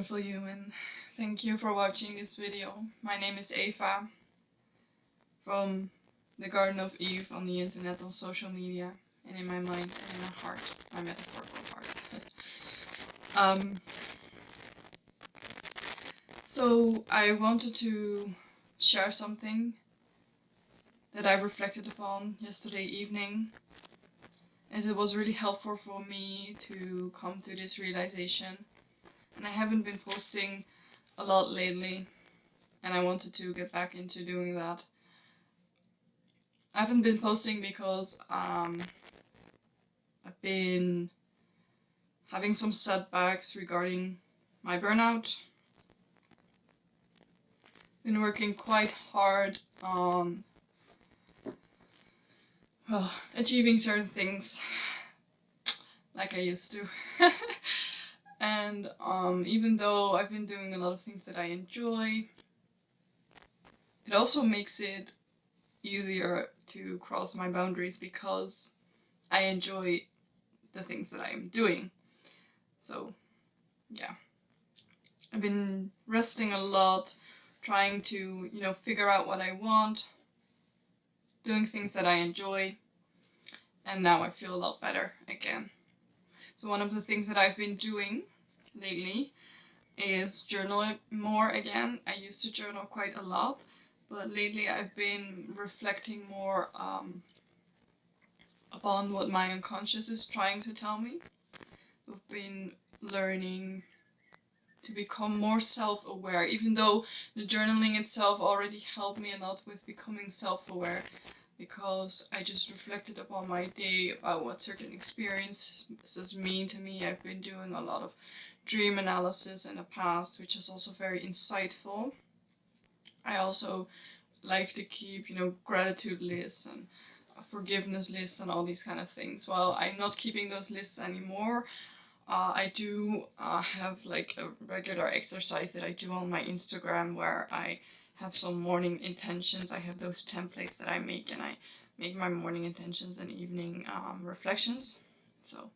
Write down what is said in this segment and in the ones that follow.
wonderful human. Thank you for watching this video. My name is Eva from the Garden of Eve on the internet, on social media, and in my mind and in my heart, my metaphorical heart. So I wanted to share something that I reflected upon yesterday evening, as it was really helpful for me to come to this realization. And I haven't been posting a lot lately, and I wanted to get back into doing that. I haven't been posting because I've been having some setbacks regarding my burnout. Been working quite hard on achieving certain things like I used to. And even though I've been doing a lot of things that I enjoy, it also makes it easier to cross my boundaries because I enjoy the things that I'm doing. So yeah, I've been resting a lot, trying to, figure out what I want, doing things that I enjoy, and now I feel a lot better again. So one of the things that I've been doing lately is journal more again. I used to journal quite a lot, but lately I've been reflecting more upon what my unconscious is trying to tell me. I've been learning to become more self-aware, even though the journaling itself already helped me a lot with becoming self-aware, because I just reflected upon my day about what certain experiences mean to me. I've been doing a lot of dream analysis in the past, which is also very insightful. I also like to keep, gratitude lists and forgiveness lists and all these kind of things. Well, I'm not keeping those lists anymore. I do have like a regular exercise that I do on my Instagram where I have some morning intentions. I have those templates that I make, and I make my morning intentions and evening reflections. So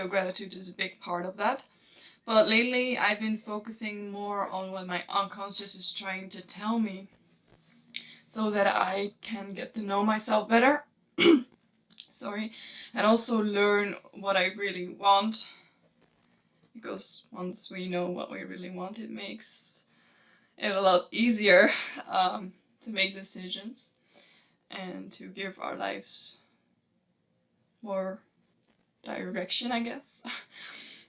gratitude is a big part of that. But lately I've been focusing more on what my unconscious is trying to tell me, so that I can get to know myself better. Sorry. And also learn what I really want. Because once we know what we really want, it makes it a lot easier to make decisions and to give our lives more direction, I guess.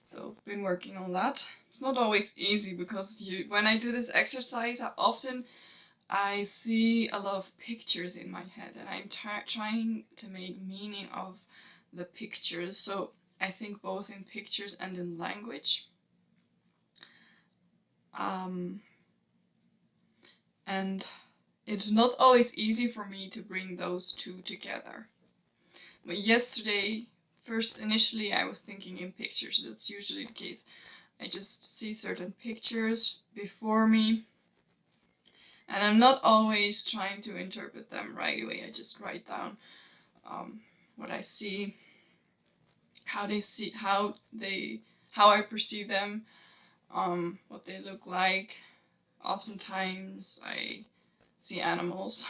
So I've been working on that. It's not always easy because when I do this exercise, I see a lot of pictures in my head, and I'm trying to make meaning of the pictures. So I think both in pictures and in language. And it's not always easy for me to bring those two together. But yesterday, initially I was thinking in pictures. That's usually the case. I just see certain pictures before me, and I'm not always trying to interpret them right away. I just write down what I see, how I perceive them, what they look like. Oftentimes I see animals,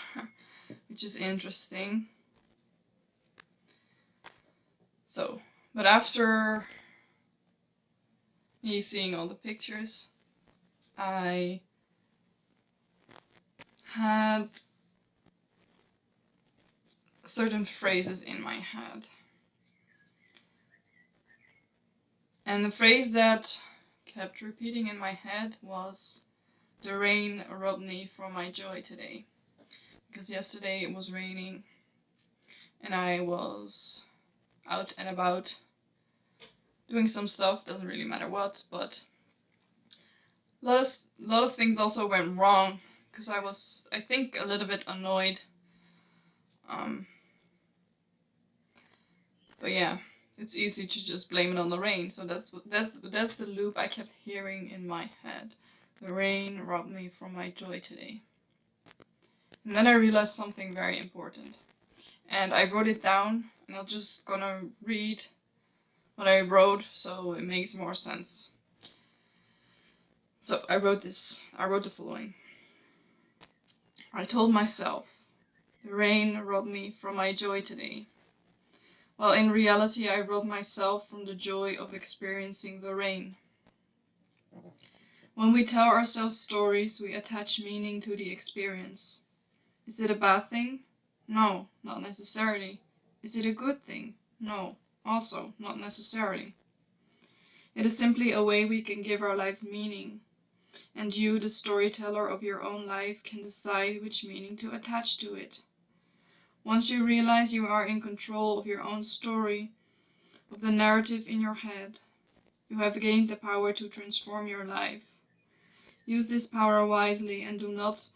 which is interesting. So, but after me seeing all the pictures, I had certain phrases in my head. And the phrase that kept repeating in my head was, "The rain robbed me from my joy today." Because yesterday it was raining and I was out and about doing some stuff, doesn't really matter what, but a lot of things also went wrong because I was, I think, a little bit annoyed. But yeah, it's easy to just blame it on the rain. So that's the loop I kept hearing in my head. The rain robbed me from my joy today. And then I realized something very important. And I wrote it down, and I'm just gonna read what I wrote so it makes more sense. So I wrote the following. I told myself, the rain robbed me from my joy today. While in reality I robbed myself from the joy of experiencing the rain. When we tell ourselves stories, we attach meaning to the experience. Is it a bad thing? No, not necessarily. Is it a good thing? No, also not necessarily. It is simply a way we can give our lives meaning, and you, the storyteller of your own life, can decide which meaning to attach to it. Once you realize you are in control of your own story, of the narrative in your head, you have gained the power to transform your life. Use this power wisely and do not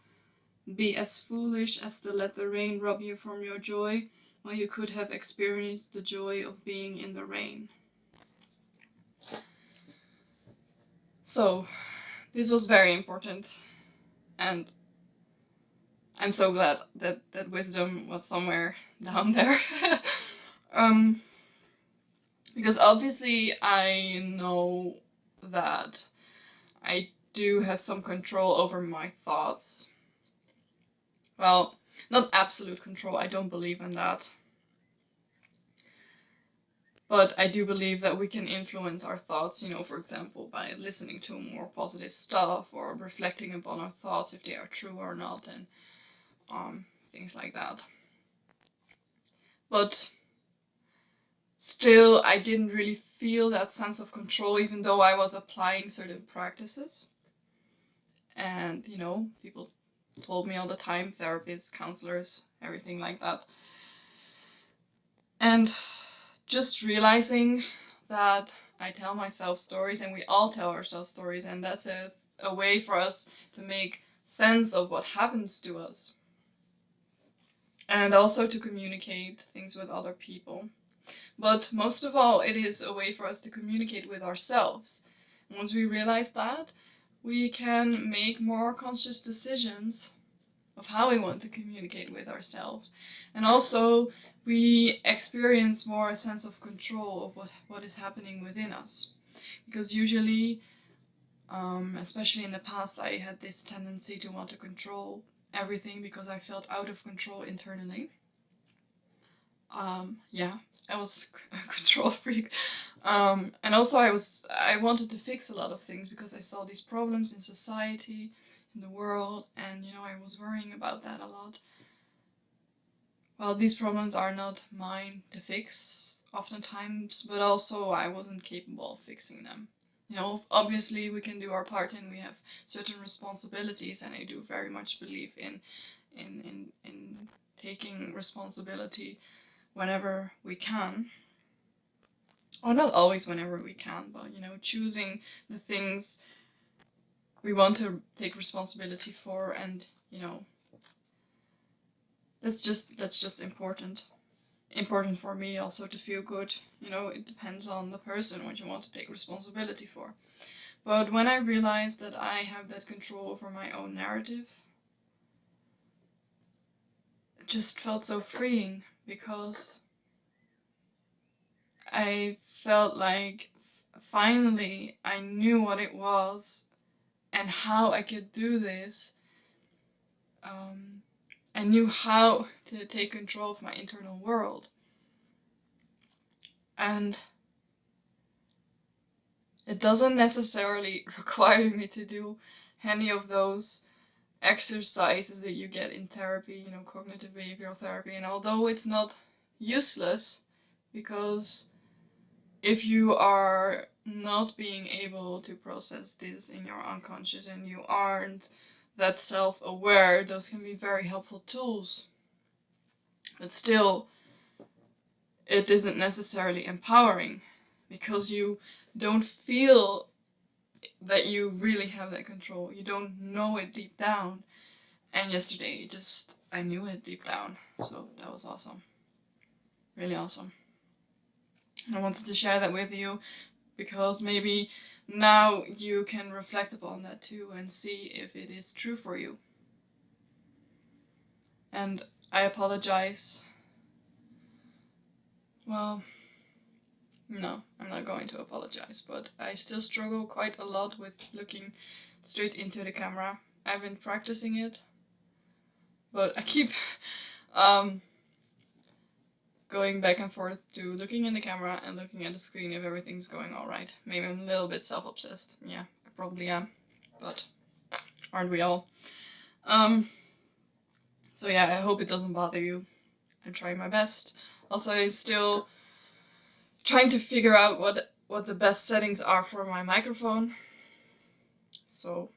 be as foolish as to let the rain rob you from your joy when you could have experienced the joy of being in the rain. So, this was very important, and I'm so glad that that wisdom was somewhere down there. um, because obviously I know that I do have some control over my thoughts. Well, not absolute control, I don't believe in that. But I do believe that we can influence our thoughts, for example, by listening to more positive stuff or reflecting upon our thoughts if they are true or not, and things like that. But still, I didn't really feel that sense of control, even though I was applying certain practices. And, people told me all the time, therapists, counselors, everything like that. And just realizing that I tell myself stories, and we all tell ourselves stories, and that's a way for us to make sense of what happens to us. And also to communicate things with other people. But most of all, it is a way for us to communicate with ourselves. And once we realize that, we can make more conscious decisions of how we want to communicate with ourselves. And also, we experience more a sense of control of what is happening within us. Because usually, especially in the past, I had this tendency to want to control everything because I felt out of control internally. Yeah, I was a control freak. And also I wanted to fix a lot of things because I saw these problems in society, in the world, and I was worrying about that a lot. Well, these problems are not mine to fix oftentimes, but also I wasn't capable of fixing them. Obviously we can do our part and we have certain responsibilities, and I do very much believe in taking responsibility whenever we can. Or not always whenever we can, but choosing the things we want to take responsibility for, and that's just important for me also to feel good. It depends on the person what you want to take responsibility for. But when I realized that I have that control over my own narrative, it just felt so freeing, because I felt like finally I knew what it was and how I could do this. I knew how to take control of my internal world. And it doesn't necessarily require me to do any of those exercises that you get in therapy, cognitive behavioral therapy. And although it's not useless, because if you are not being able to process this in your unconscious and you aren't that self-aware, those can be very helpful tools. But still, it isn't necessarily empowering, because you don't feel that you really have that control. You don't know it deep down. And yesterday, I knew it deep down. So that was awesome. Really awesome. And I wanted to share that with you, because maybe now you can reflect upon that too and see if it is true for you. And I apologize. Well, no, I'm not going to apologize, but I still struggle quite a lot with looking straight into the camera. I've been practicing it, but I keep going back and forth to looking in the camera and looking at the screen if everything's going alright. Maybe I'm a little bit self-obsessed. Yeah, I probably am, but aren't we all? So yeah, I hope it doesn't bother you. I'm trying my best. Also, I'm still trying to figure out what the best settings are for my microphone. So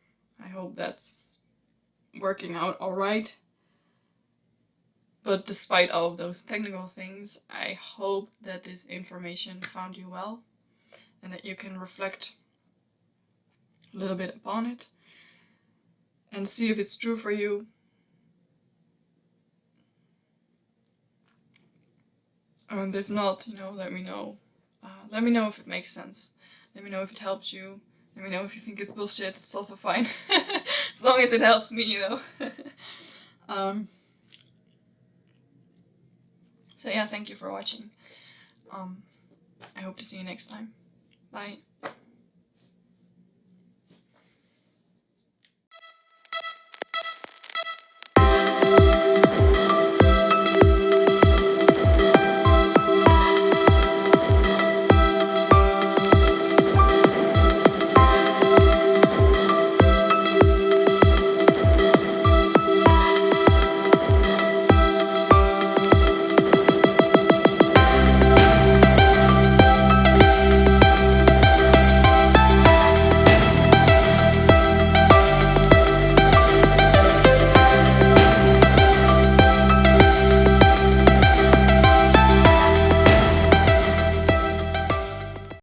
I hope that's working out alright. But despite all of those technical things, I hope that this information found you well and that you can reflect a little bit upon it and see if it's true for you. And if not, let me know. Let me know if it makes sense. Let me know if it helps you. Let me know if you think it's bullshit. It's also fine. As long as it helps me, So yeah, thank you for watching. I hope to see you next time. Bye.